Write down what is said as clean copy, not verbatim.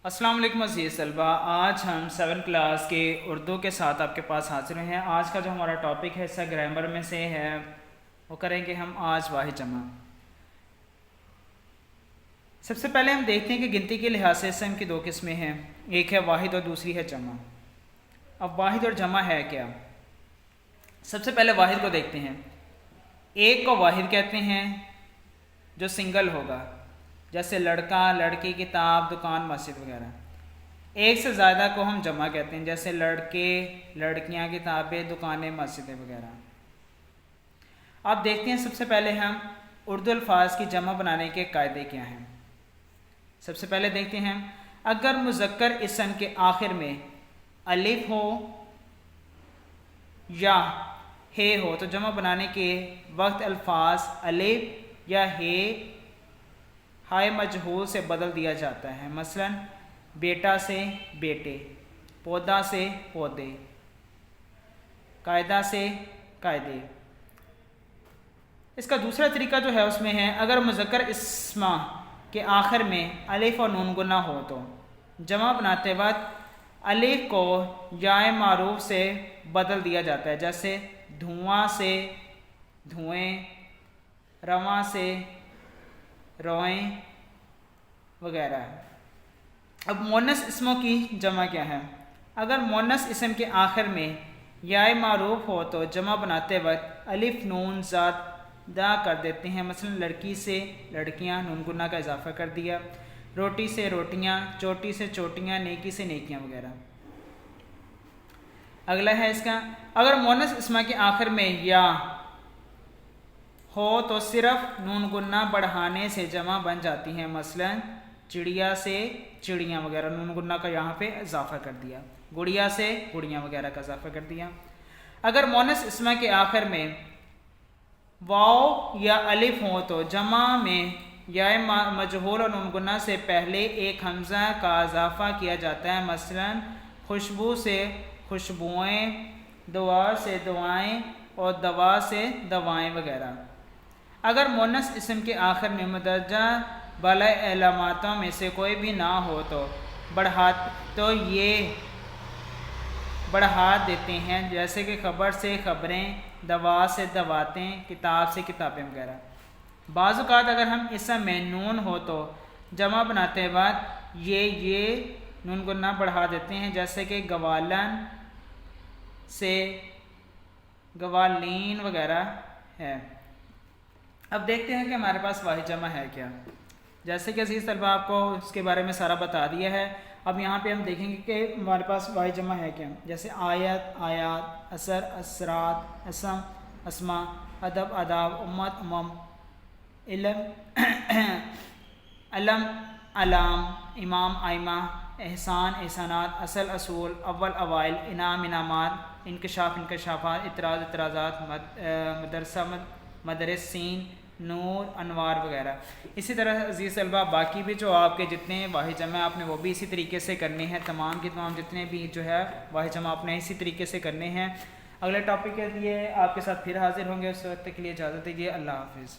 السلام علیکم عزیز طلبہ، آج ہم 7 کلاس کے اردو کے ساتھ آپ کے پاس حاضر ہیں۔ آج کا جو ہمارا ٹاپک ہے حصہ گرامر میں سے ہے، وہ کریں گے ہم آج واحد جمع۔ سب سے پہلے ہم دیکھتے ہیں کہ گنتی کے لحاظ سے اسم کی دو قسمیں ہیں، ایک ہے واحد اور دوسری ہے جمع۔ اب واحد اور جمع ہے کیا؟ سب سے پہلے واحد کو دیکھتے ہیں۔ ایک کو واحد کہتے ہیں جو سنگل ہوگا، جیسے لڑکا، لڑکی، کتاب، دکان، مسجد وغیرہ۔ ایک سے زیادہ کو ہم جمع کہتے ہیں، جیسے لڑکے، لڑکیاں، کتابیں، دکانیں، مسجدیں وغیرہ۔ اب دیکھتے ہیں سب سے پہلے ہم اردو الفاظ کی جمع بنانے کے قاعدے کیا ہیں۔ سب سے پہلے دیکھتے ہیں، اگر مذکر اسم کے آخر میں الف ہو یا ہے ہو تو جمع بنانے کے وقت الفاظ الف یا ہے ہائے مجہول سے بدل دیا جاتا ہے۔ مثلا بیٹا سے بیٹے، پودا سے پودے، قاعدہ سے قاعدے۔ اس کا دوسرا طریقہ جو ہے اس میں ہے، اگر مذکر اسم کے آخر میں الف اور نون گنہ ہو تو جمع بناتے وقت الف کو یائے معروف سے بدل دیا جاتا ہے، جیسے دھواں سے دھوئیں، رواں سے روئیں وغیرہ۔ اب مؤنث اسموں کی جمع کیا ہے؟ اگر مؤنث اسم کے آخر میں یائے معروف ہو تو جمع بناتے وقت الف نون زیادہ کر دیتے ہیں، مثلا لڑکی سے لڑکیاں، نون گنہ کا اضافہ کر دیا، روٹی سے روٹیاں، چوٹی سے چوٹیاں، نیکی سے نیکیاں وغیرہ۔ اگلا ہے اس کا، اگر مؤنث اسم کے آخر میں یا ہو تو صرف نون گنہ بڑھانے سے جمع بن جاتی ہیں، مثلا چڑیا سے چڑیاں وغیرہ، نون گنہ کا یہاں پہ اضافہ کر دیا، گڑیا سے گڑیاں وغیرہ کا اضافہ کر دیا۔ اگر مؤنث اسم کے آخر میں واو یا الف ہو تو جمع میں یائے مجہول اور نون گنہ سے پہلے ایک حمزہ کا اضافہ کیا جاتا ہے، مثلا خوشبو سے خوشبوئیں، دعا سے دعائیں اور دوا سے دوائیں وغیرہ۔ اگر مؤنث اسم کے آخر میں مندرجہ بالا علاماتوں میں سے کوئی بھی نہ ہو تو یہ بڑھا دیتے ہیں، جیسے کہ خبر سے خبریں، دوا سے دواتیں، کتاب سے کتابیں وغیرہ۔ بعض اوقات اگر ہم اسم میں نون ہو تو جمع بناتے وقت یہ نون گنہ بڑھا دیتے ہیں، جیسے کہ گوالن سے گوالین وغیرہ ہے۔ اب دیکھتے ہیں کہ ہمارے پاس واحد جمع ہے کیا۔ جیسے کہ عزیز طلبہ آپ کو اس کے بارے میں سارا بتا دیا ہے، اب یہاں پہ ہم دیکھیں گے کہ ہمارے پاس واحد جمع ہے کیا۔ جیسے آیت، آیات، اثر، اثرات، اسم، اسما، ادب، آداب، امت، امم، علم، علم، علام، امام، ائمہ، احسان، احسانات، اصل، اصول، اول، اوائل، انعام، انعامات، انکشاف، انکشافات، اعتراض، اعتراضات، مدرسہ، مدرسین، نور، انوار وغیرہ۔ اسی طرح عزیز طلبہ باقی بھی جو آپ کے جتنے واحد جمع آپ نے وہ بھی اسی طریقے سے کرنے ہیں، تمام کے تمام جتنے بھی جو ہے واحد جمع آپ نے اسی طریقے سے کرنے ہیں۔ اگلے ٹاپک کے لیے آپ کے ساتھ پھر حاضر ہوں گے، اس وقت کے لیے اجازت دیجیے، اللہ حافظ۔